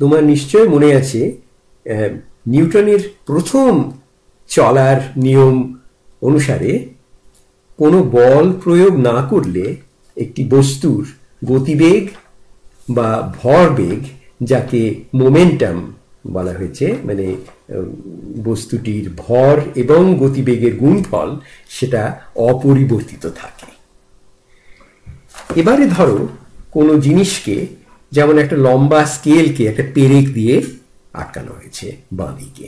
তোমার নিশ্চয় মনে আছে নিউটনের প্রথম চলার নিয়ম অনুসারে কোনো বল প্রয়োগ না করলে একটি বস্তুর গতিবেগ বা ভরবেগ, যাকে মোমেন্টাম বলা হয়েছে, মানে বস্তুটির ভর এবং গতিবেগের গুণফল, সেটা অপরিবর্তিত থাকে। এবারে ধরো কোনো জিনিসকে, যেমন একটা লম্বা স্কেলকে একটা পেরেক দিয়ে আটকানো হয়েছে বাঁ দিকে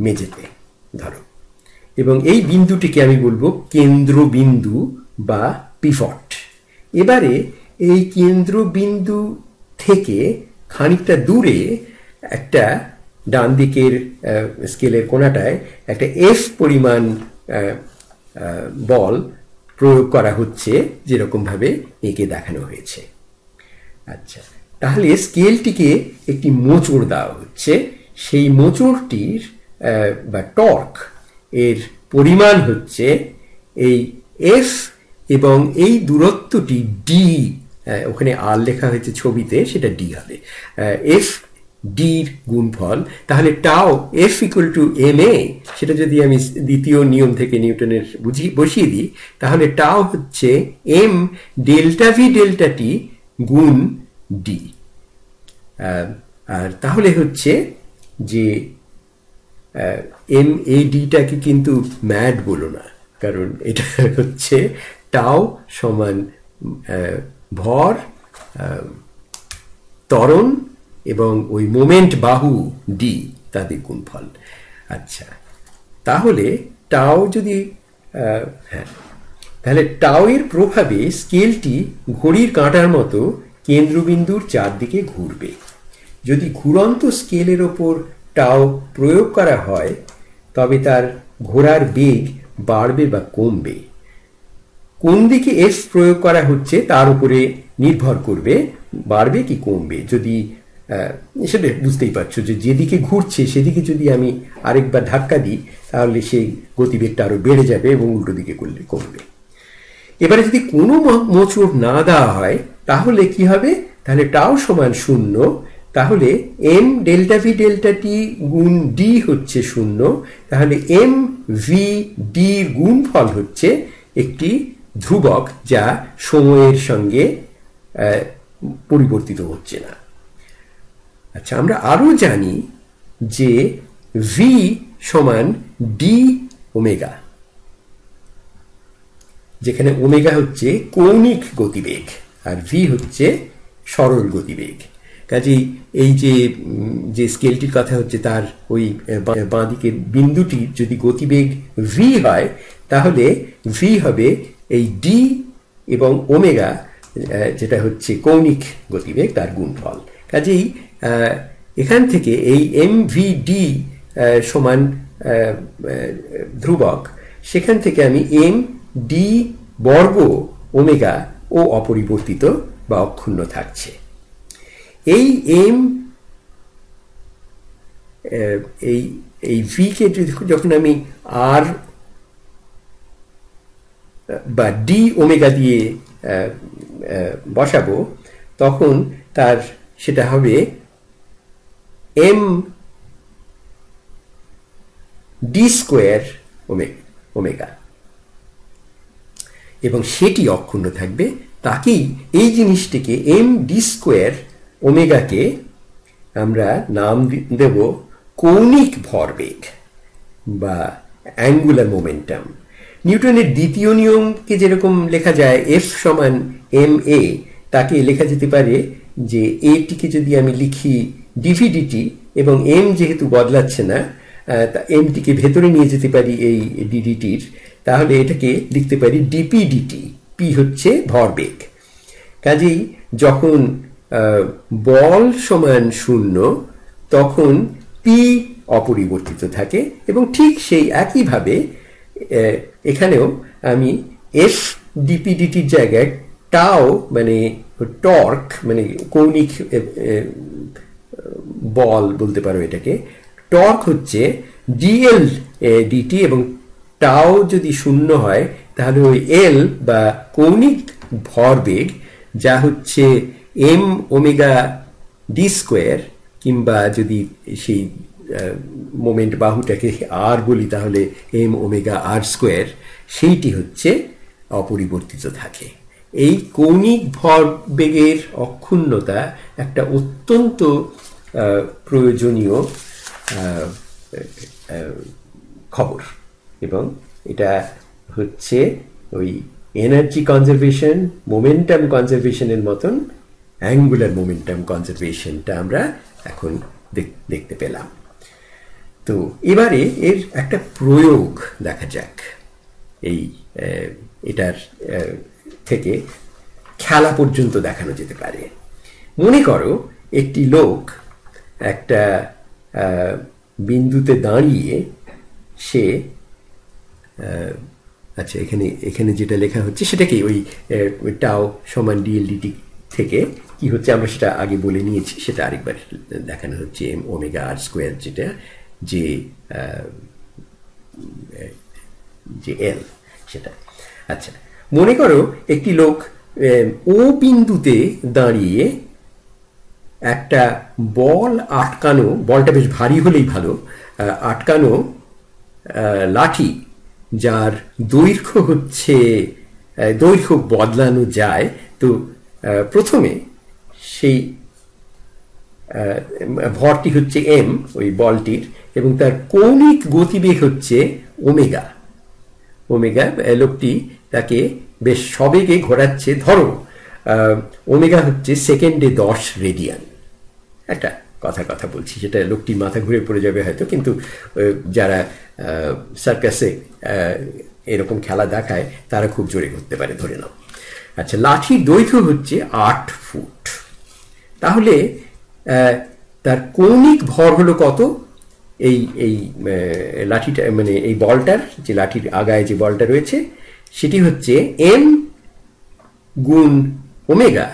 মেঝেতে ধরো, এবং এই বিন্দুটিকে আমি বলবো কেন্দ্রবিন্দু বা পিভট। এবারে এই কেন্দ্রবিন্দু থেকে খানিকটা দূরে একটা ডান দিকের স্কেলের কোণাটায় একটা এফ পরিমাণ বল প্রয়োগ করা হচ্ছে, যেরকমভাবে এঁকে দেখানো হয়েছে। আচ্ছা, তাহলে স্কেলটিকে একটি মোচড় দেওয়া হচ্ছে। সেই মোচড়টির বা টর্ক এর পরিমাণ হচ্ছে এই এফ, এবং এই দূরত্বটি ডি, ওখানে আর লেখা হয়েছে ছবিতে, সেটা ডি হবে, এফ ডির গুণফল। তাহলে টাও F equal to M A, সেটা যদি আমি দ্বিতীয় নিয়ম থেকে নিউটনের বসিয়ে দিই, তাহলে টাও হচ্ছে এম ডেল্টা ভি ডেল্টা টি গুণ ডি। আর তাহলে হচ্ছে যে এম এ ডিটাকে কিন্তু ম্যাড বলো না, কারণ এটা হচ্ছে টাও সমান ভর, ত্বরণ এবং ওই মোমেন্ট বাহু ডি, তাদের গুণফল। আচ্ছা, তাহলে টাও যদি হ্যাঁ, তাহলে টাও এর প্রভাবে স্কেলটি ঘড়ির কাঁটার মতো কেন্দ্রবিন্দুর চারদিকে ঘুরবে। যদি ঘুরন্ত স্কেলের ওপর টাও প্রয়োগ করা হয়, তবে তার ঘোরার বেগ বাড়বে বা কমবে। কোন দিকে এফ প্রয়োগ করা হচ্ছে তার উপরে নির্ভর করবে বাড়বে কি কমবে। যদি সেটা বুঝতেই পারছো যে যেদিকে ঘুরছে সেদিকে যদি আমি আরেকবার ধাক্কা দিই, তাহলে সেই গতিবেগটা আরো বেড়ে যাবে এবং উল্টো দিকে করলে কমবে। এবারে যদি কোনো মোচড় না দেওয়া হয়, তাহলে কি হবে? তাহলে টাও সমান 0, তাহলে এম ডেল্টা ভি ডেল্টা টি গুণ ডি হচ্ছে 0। তাহলে এম ভি ডির গুণফল হচ্ছে একটি ধ্রুবক, যা সময়ের সঙ্গে পরিবর্তিত হচ্ছে না। আচ্ছা, আমরা আরো জানি যে ভি সমান ডি ওমেগা, যেখানে ওমেগা হচ্ছে কৌণিক গতিবেগ আর ভি হচ্ছে সরল গতিবেগ। কাজেই এই যে স্কেলটির কথা হচ্ছে, তার ওই বাঁ দিকের বিন্দুটি যদি গতিবেগ ভি হয়, তাহলে ভি হবে এই ডি এবং ওমেগা, যেটা হচ্ছে কৌণিক গতিবেগ, তার গুণফল। কাজেই এখান থেকে এই এম ভি ডি সমান ধ্রুবক, সেখান থেকে আমি এম ডি বর্গ ওমেগা ও অপরিবর্তিত বা অক্ষুণ্ণ থাকছে। এই এম এই ভি কে যখন আমি আর বা ডি ওমেগা দিয়ে বসাবো, তখন তার সেটা হবে এম ডি স্কোয়ার ওমেগা, এবং সেটি অক্ষুণ্ণ থাকবে। তাকেই এই জিনিসটিকে এম ডি স্কোয়ার ওমেগাকে আমরা নাম দেব কৌণিক ভরবেগ বা অ্যাঙ্গুলার মোমেন্টাম। নিউটনের দ্বিতীয় নিয়মকে যেরকম লেখা যায় এফ সমান এম এ, তাকে লেখা যেতে পারে যে এটিকে যদি আমি লিখি ডিভিডিটি, এবং এম যেহেতু বদলাচ্ছে না, এমটিকে ভেতরে নিয়ে যেতে পারি এই ডিডিটির, তাহলে এটাকে লিখতে পারি ডিপি ডিটি। পি হচ্ছে ভরবেগ। কাজেই যখন বল সমান 0, তখন পি অপরিবর্তিত থাকে, এবং ঠিক সেই একইভাবে এখানেও আমি এফ ডিপি ডিটির জায়গায় টাও মানে টর্ক, মানে কৌণিক বল বলতে পারো এটাকে, টর্ক হচ্ছে ডিএল ডিটি, এবং টাও যদি 0 হয়, তাহলে ওই এল বা কৌণিক ভরবেগ, যা হচ্ছে এম ওমেগা ডি স্কোয়ার, কিংবা যদি সেই মোমেন্ট বাহুটাকে আর বলি তাহলে এম ওমেগা আর স্কোয়ার, সেইটি হচ্ছে অপরিবর্তিত থাকে। এই কৌণিক ভরবেগের অক্ষুণ্ণতা একটা অত্যন্ত প্রয়োজনীয় খবর, এবং এটা হচ্ছে ওই এনার্জি কনজারভেশন, মোমেন্টাম কনজারভেশনের মতন অ্যাঙ্গুলার মোমেন্টাম কনজারভেশনটা আমরা এখন দেখতে পেলাম। তো এবারে এর একটা প্রয়োগ দেখা যাক। এটার থেকে খেলা পর্যন্ত দেখানো যেতে পারে। মনে করো একটি লোক একটা বিন্দুতে দাঁড়িয়ে সে আচ্ছা, এখানে যেটা লেখা হচ্ছে সেটা কি ওই টাও সমান ডিএল ডিটি থেকে কি হচ্ছে আমরা সেটা আগে বলে নিয়েছি, সেটা আরেকবার দেখানো হচ্ছে এম ওমেগা আর স্কোয়ার, যেটা যে এল সেটা। আচ্ছা, মনে করো একটি লোক ও বিন্দুতে দাঁড়িয়ে একটা বল আটকানো, বলটা বেশ ভারী হলেই ভালো, আটকানো লাঠি, যার দৈর্ঘ্য বদলানো যায়। তো প্রথমে সেই ভরটি হচ্ছে এম ওই বলটির, এবং তার কৌণিক গতিবেগ হচ্ছে ওমেগা। লোকটি তাকে বেশ সবেগে ঘোরাচ্ছে। ধরো ওমেগা হচ্ছে সেকেন্ডে 10 রেডিয়ান। একটা কথা বলছি, সেটা লোকটির মাথা ঘুরে পড়ে যাবে হয়তো, কিন্তু যারা সার্কাসে এরকম খেলা দেখায় তারা খুব জোরে করতে পারে, ধরে নাও। আচ্ছা, লাঠির দৈর্ঘ্য হচ্ছে 8 ফুট। তাহলে তার কৌণিক ভর হলো কত? এই লাঠিটা, মানে এই বলটার, যে লাঠির আগায় যে বলটা রয়েছে, সেটি হচ্ছে এম গুণ ওমেগা,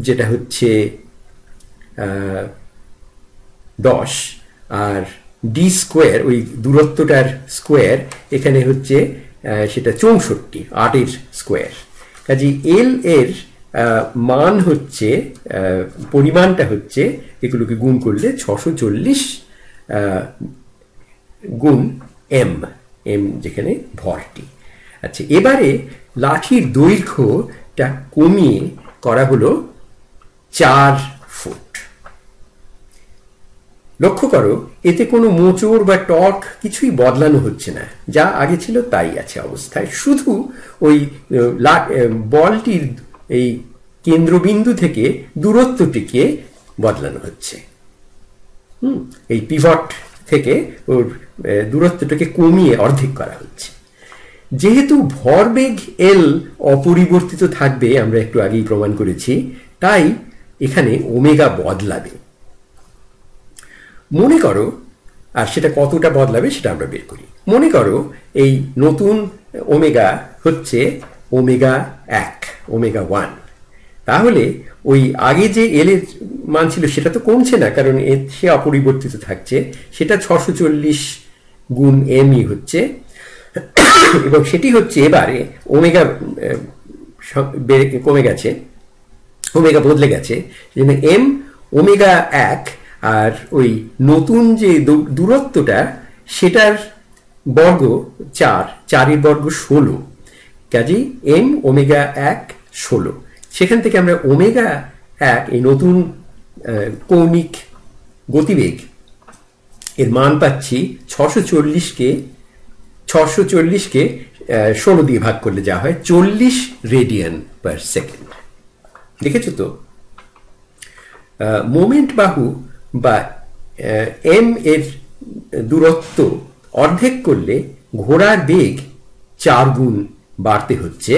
যেটা হচ্ছে 10, আর ডি স্কোয়ার ওই দূরত্বটার স্কোয়ার এখানে হচ্ছে সেটা 64, 8-এর স্কোয়ার। কাজে এল এর মান হচ্ছে, পরিমাণটা হচ্ছে, এগুলোকে গুণ করলে 640 গুণ এম, যেখানে ভরটি। আচ্ছা, এবারে লাঠির দৈর্ঘ্যটা কমিয়ে করা হলো 4 ফুট। লক্ষ্য করো এতে কোনো মোচড় বা টর্ক কিছুই বদলানো হচ্ছে না, যা আগে ছিল তাই আছে অবস্থায়। শুধু ওই বলটির এই কেন্দ্রবিন্দু থেকে দূরত্বটিকে বদলানো হচ্ছে। এই পিভট থেকে ওর দূরত্বটাকে কমিয়ে অর্ধেক করা হচ্ছে। যেহেতু ভরবেগ এল অপরিবর্তিত থাকবে, আমরা একটু আগেই প্রমাণ করেছি, তাই এখানে ওমেগা বদলাবে। মনে করো, আর সেটা কতটা বদলাবে সেটা আমরা বের করি। মনে করো এই নতুন ওমেগা হচ্ছে ওমেগা 1, ওমেগা 1। তাহলে ওই আগে যে এল এর মান ছিল সেটা তো কমছে না, কারণ সে অপরিবর্তিত থাকছে। সেটা 640 গুণ এমই হচ্ছে, এবং সেটি হচ্ছে এবারে ওমেগা কমে গেছে, ওমেগা বদলে গেছে, এম ওমেগা 1, আর ওই নতুন যে দূরত্বটা সেটার বর্গ 4-এর বর্গ 16, কাজেই এম ওমেগা 1 16। সেখান থেকে আমরা ওমেগা 1 এই নতুন কৌণিক গতিবেগ এর মান পাচ্ছি 640কে 16 দিয়ে ভাগ করলে যা হয় 40 রেডিয়ান পার সেকেন্ড। দেখেছো তো? মোমেন্ট বাহু বা এম এর দূরত্ব অর্ধেক করলে ঘোড়ার বেগ 4 গুণ বাড়তে হচ্ছে,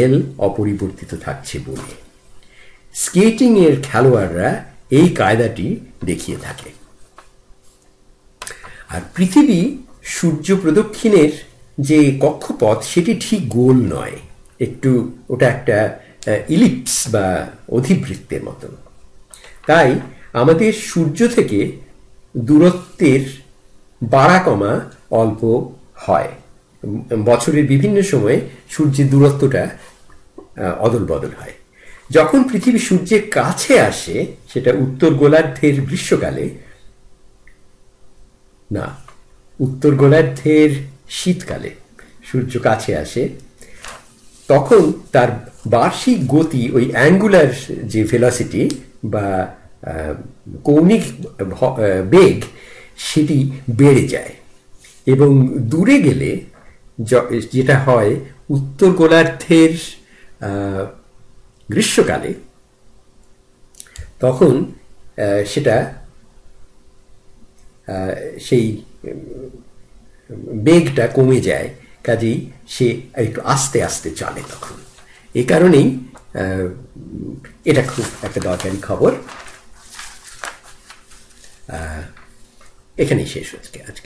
এল অপরিবর্তিত থাকছে বলে। স্কেটিং এর খেলোয়াড়রা এই কায়দাটি দেখিয়ে থাকে। আর পৃথিবী সূর্য প্রদক্ষিণের যে কক্ষপথ সেটি ঠিক গোল নয়, একটু ওটা একটা ইলিপস বা অধিবৃত্তের মতন। তাই আমাদের সূর্য থেকে দূরত্বের বাড়া কমা অল্প হয়। বছরের বিভিন্ন সময়ে সূর্যের দূরত্বটা অদল বদল হয়। যখন পৃথিবী সূর্যের কাছে আসে, সেটা উত্তর গোলার্ধের গ্রীষ্মকালে, না, উত্তর গোলার্ধের শীতকালে সূর্য কাছে আসে, তখন তার বার্ষিক গতি, ওই অ্যাঙ্গুলার যে ভেলোসিটি বা কৌণিক বেগ, সেটি বেড়ে যায়। এবং দূরে গেলে যেটা হয় উত্তর গোলার্ধের গ্রীষ্মকালে, তখন সেটা সেই বেগটা কমে যায়, কাজেই সে একটু আস্তে আস্তে চলে তখন। এই কারণেই এটা খুব একটা দরকারি খবর। এখানেই শেষ হচ্ছে আজকে।